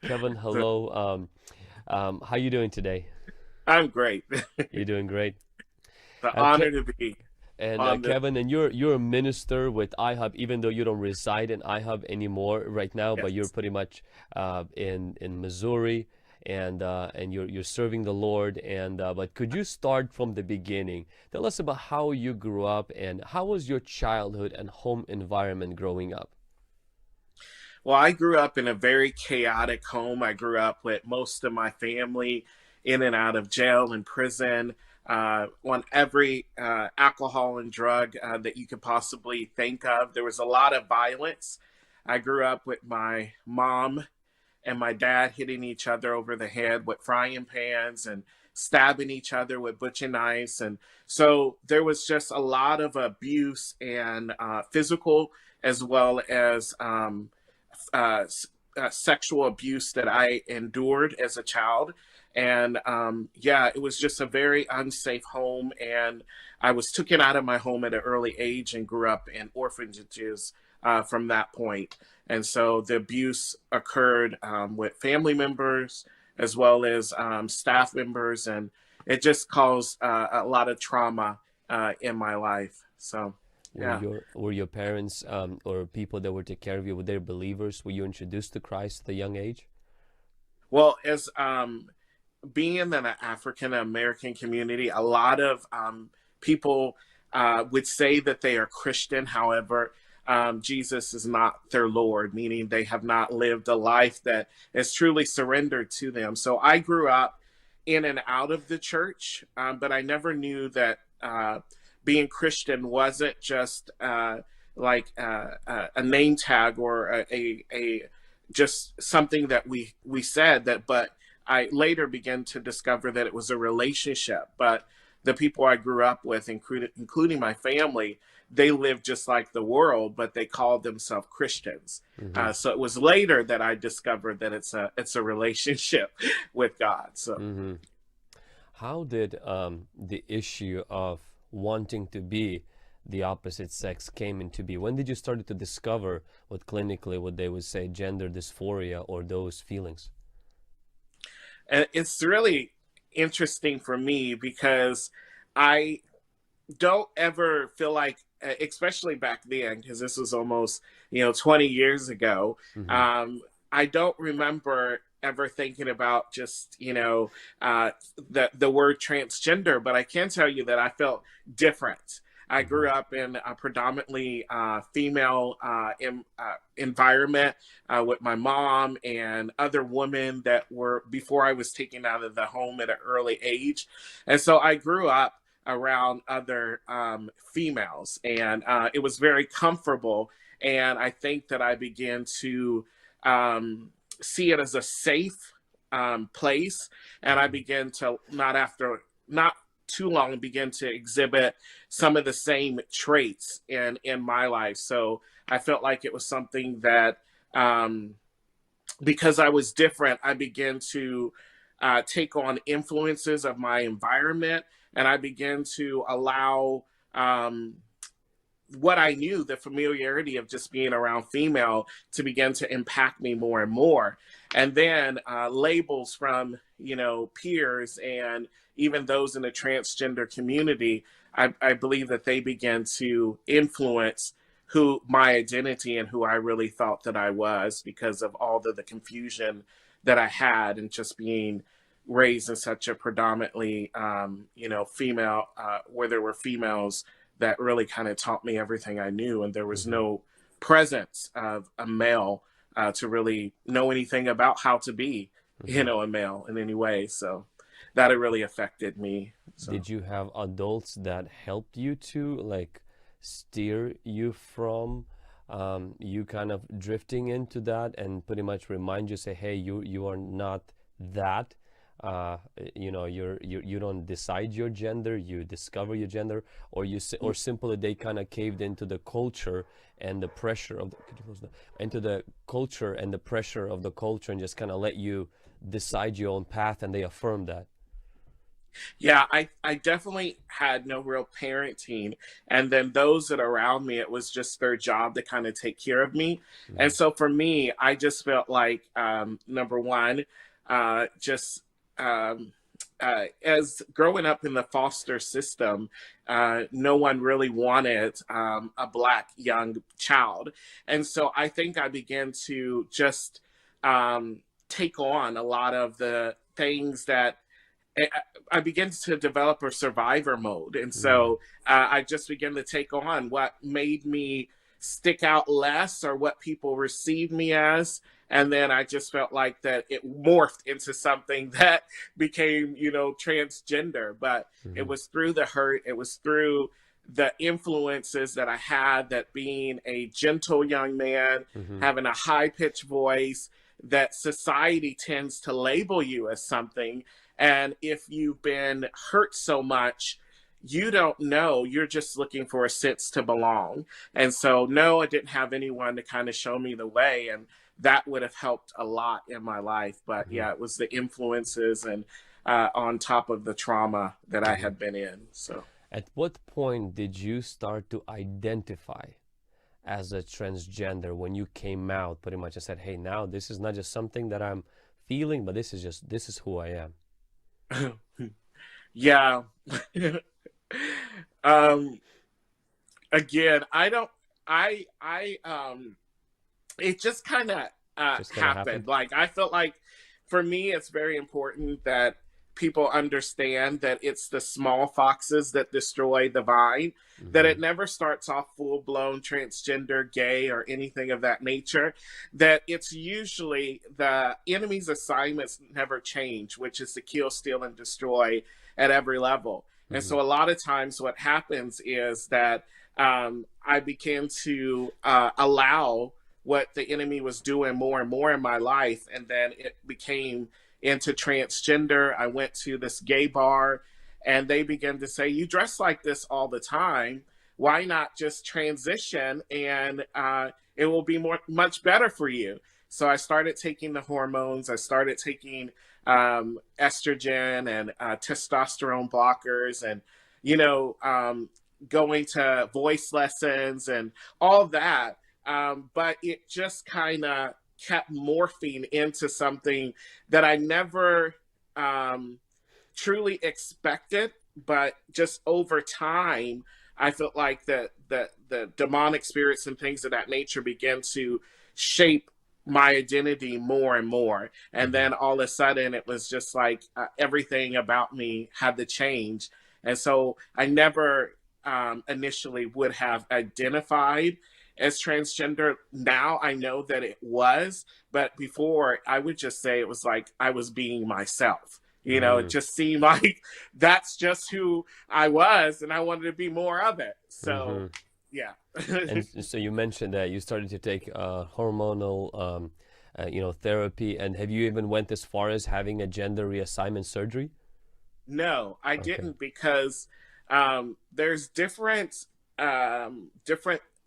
Kevin, So hello. How you doing today? I'm great. You're doing great. The Ke honor to be and on this. Kevin, and you're a minister with iHub, even though you don't reside in iHub anymore right now, but you're Yes. pretty much in Missouri, and you're serving the Lord. And but could you start from the beginning? Tell us about how you grew up and how was your childhood and home environment growing up? Well, I grew up in a very chaotic home. I grew up with most of my family in and out of jail and prison, on every alcohol and drug that you could possibly think of. There was a lot of violence. I grew up with my mom and my dad hitting each other over the head with frying pans and stabbing each other with butcher knives. And so there was just a lot of abuse and physical as well as uh, sexual abuse that I endured as a child. And yeah, it was just a very unsafe home. And I was taken out of my home at an early age and grew up in orphanages from that point. And so the abuse occurred with family members as well as staff members. And it just caused a lot of trauma in my life. So, yeah. Were your parents or people that were taking care of you, were they believers? Were you introduced to Christ at a young age? Well, as being in an African American community, a lot of people would say that they are Christian. However, Jesus is not their Lord, meaning they have not lived a life that is truly surrendered to them. So I grew up in and out of the church, but I never knew that being Christian wasn't just a name tag or a just something that we said that, but I later began to discover that it was a relationship. But the people I grew up with, including my family, they lived just like the world, but they called themselves Christians. Mm-hmm. So it was later that I discovered that it's a relationship with God. So Mm-hmm. How did the issue of wanting to be the opposite sex came into be? When did you start to discover what they would say gender dysphoria or those feelings? and it's really interesting for me because I don't ever feel like, especially back then, because this was almost 20 years ago. Mm-hmm. I don't remember ever thinking about just the word transgender, but I can tell you that I felt different. I Mm-hmm. grew up in a predominantly female environment with my mom and other women that were before I was taken out of the home at an early age. And so I grew up around other females, and it was very comfortable. And I think that I began to see it as a safe place, and I Mm-hmm. began to not too long begin to exhibit some of the same traits in my life. So I felt like it was something that um, because I was different, I began to take on influences of my environment, and I began to allow what I knew, the familiarity of just being around female, to begin to impact me more and more. And then labels from, peers and even those in the transgender community, I believe that they began to influence who my identity and who I really thought that I was because of all the confusion that I had and just being raised in such a predominantly, female, where there were females that really kind of taught me everything I knew, and there was Mm-hmm. no presence of a male to really know anything about how to be, Mm-hmm. a male in any way. So that it really affected me. So Did you have adults that helped you to like steer you from you kind of drifting into that and pretty much remind you, say, hey, you are not that. Uh, you don't decide your gender, you discover your gender, or or simply they kind of caved into the culture and the pressure of the, could you close that? Into the culture and the pressure of the culture and just kind of let you decide your own path and they affirm that. Yeah, I definitely had no real parenting. And then those that are around me, it was just their job to kind of take care of me. And Mhm. so for me, I just felt like, number one, just as growing up in the foster system, no one really wanted a Black young child. And so I think I began to just um, take on a lot of the things that I began to develop a survivor mode. And Mm. so I just began to take on what made me stick out less or what people receive me as. And then I just felt like that it morphed into something that became, transgender. But it Mhm. was through the hurt, it was through the influences that I had, that being a gentle young man, Mhm. having a high pitched voice, that society tends to label you as something. And if you've been hurt so much, you don't know. You're just looking for a sense to belong. And so, no, I didn't have anyone to kind of show me the way. And that would have helped a lot in my life. But Mhm. yeah, it was the influences and on top of the trauma that I Mhm. had been in. So, At what point did you start to identify as a transgender when you came out pretty much and said, hey, now this is not just something that I'm feeling, but this is who I am? yeah. um, again, I don't, it just kind of Just kind of happened. happened? Like I felt like for me, it's very important that people understand that it's the small foxes that destroy the vine. That Mm-hmm. it never starts off full blown transgender, gay, or anything of that nature. That it's usually the enemy's assignments never change, which is to kill, steal, and destroy at every level. And Mm-hmm. so a lot of times, what happens is that I began to allow what the enemy was doing more and more in my life. And then it became into transgender. I went to this gay bar and they began to say, you dress like this all the time. Why not just transition and it will be much better for you? So I started taking the hormones. I started taking estrogen and testosterone blockers and, you know, going to voice lessons and all that. But it just kind of kept morphing into something that I never um, truly expected. But just over time, I felt like the demonic spirits and things of that nature began to shape my identity more and more. And Mm-hmm. then all of a sudden, it was just like everything about me had to change. And so I never initially would have identified as transgender. Now I know that it was, but before I would just say it was like I was being myself. It Mm-hmm. just seemed like that's just who I was, and I wanted to be more of it. So, Mm-hmm. yeah. And so you mentioned that you started to take hormonal, therapy. And have you even went as far as having a gender reassignment surgery? No, I Okay. didn't because there's different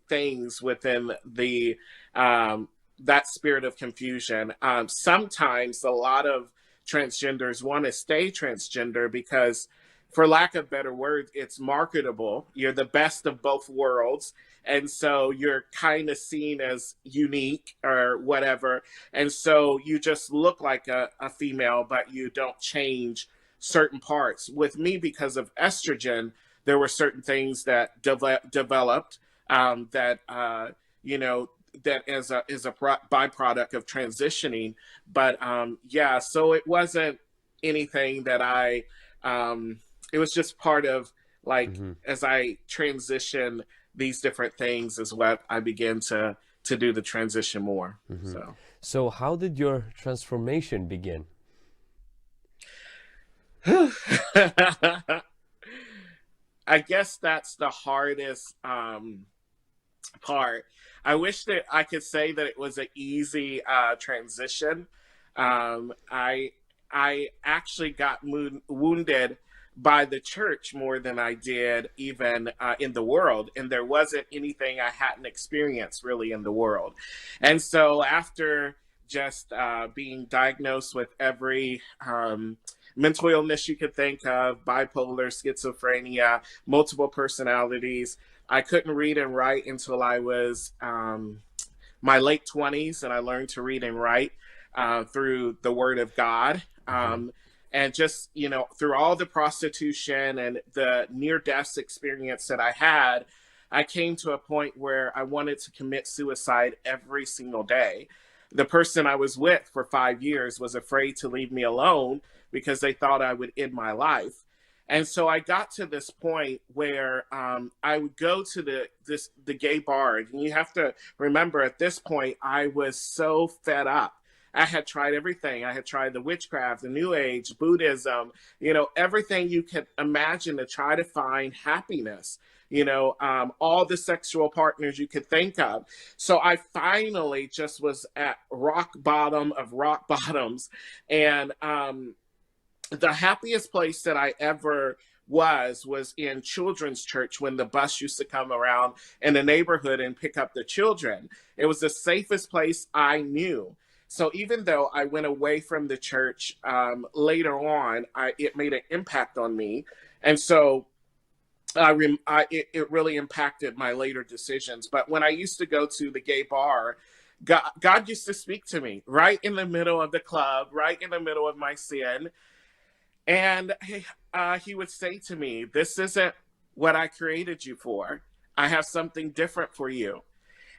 things within the that spirit of confusion. Sometimes a lot of transgenders want to stay transgender because, for lack of better words, it's marketable. You're the best of both worlds. And so you're kind of seen as unique or whatever. And so you just look like a female, but you don't change certain parts. With me, because of estrogen, there were certain things that developed that you know that is a byproduct of transitioning. But yeah, so it wasn't anything that I. It was just part of, like, Mm-hmm. as I transition these different things is what I began to do the transition more. Mm-hmm. So. So how did your transformation begin? I guess that's the hardest part. I wish that I could say that it was an easy transition. I actually got wounded by the church more than I did even in the world, and there wasn't anything I hadn't experienced really in the world. And so after just being diagnosed with every mental illness you could think of, bipolar, schizophrenia, multiple personalities. I couldn't read and write until I was my late 20s, and I learned to read and write through the Word of God. And just, through all the prostitution and the near-death experience that I had, I came to a point where I wanted to commit suicide every single day. The person I was with for 5 years was afraid to leave me alone because they thought I would end my life. And so I got to this point where I would go to the gay bar. And you have to remember, at this point, I was so fed up. I had tried everything. I had tried the witchcraft, the New Age, Buddhism, everything you could imagine to try to find happiness, all the sexual partners you could think of. So I finally just was at rock bottom of rock bottoms. And the happiest place that I ever was in children's church when the bus used to come around in the neighborhood and pick up the children. It was the safest place I knew. So even though I went away from the church later on, it made an impact on me. And so it really impacted my later decisions. But when I used to go to the gay bar, God used to speak to me right in the middle of the club, right in the middle of my sin. And he would say to me, "This isn't what I created you for. I have something different for you."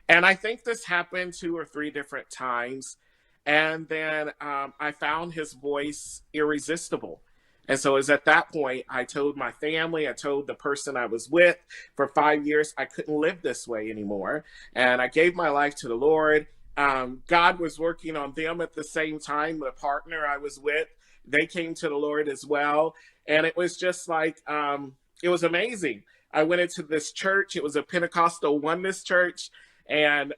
And I think this happened 2 or 3 different times. And then I found his voice irresistible. And so it was at that point, I told my family, I told the person I was with for 5 years, I couldn't live this way anymore. And I gave my life to the Lord. God was working on them at the same time. The partner I was with, they came to the Lord as well. And it was just like, it was amazing. I went into this church. It was a Pentecostal oneness church. And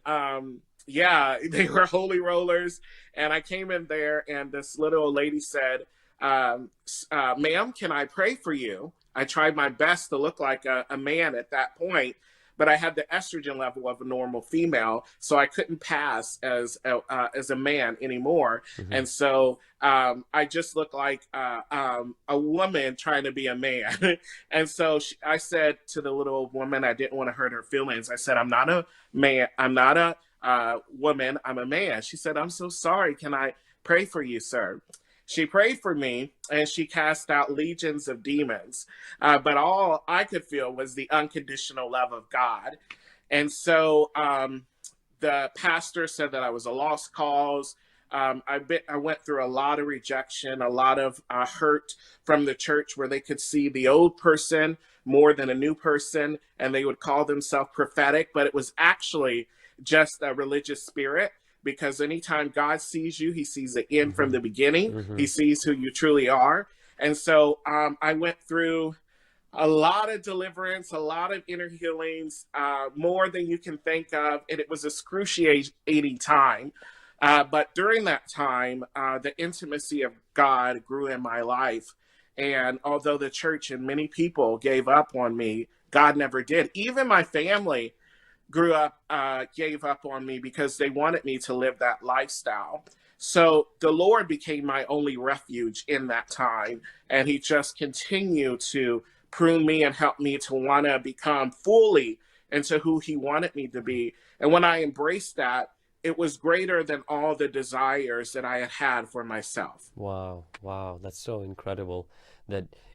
they were holy rollers. And I came in there and this little old lady said, "Ma'am, can I pray for you?" I tried my best to look like a man at that point, but I had the estrogen level of a normal female, so I couldn't pass as a man anymore. And so I just looked like a woman trying to be a man. And so I said to the little old woman, I didn't want to hurt her feelings. I said, "I'm not a man. I'm not a woman. I'm a man." She said, "I'm so sorry. Can I pray for you, sir?" She prayed for me and she cast out legions of demons. But all I could feel was the unconditional love of God. And so the pastor said that I was a lost cause. I went through a lot of rejection, a lot of hurt from the church where they could see the old person more than a new person, and they would call themselves prophetic, but it was actually just a religious spirit. Because anytime God sees you, he sees the end from the beginning. He sees who you truly are. And so I went through a lot of deliverance, a lot of inner healings, more than you can think of. And it was excruciating time. But during that time, the intimacy of God grew in my life. And although the church and many people gave up on me, God never did. Even my family gave up on me because they wanted me to live that lifestyle. So the Lord became my only refuge in that time. And he just continued to prune me and help me to want to become fully into who he wanted me to be. And when I embraced that, it was greater than all the desires that I had had for myself. Wow. That's so incredible that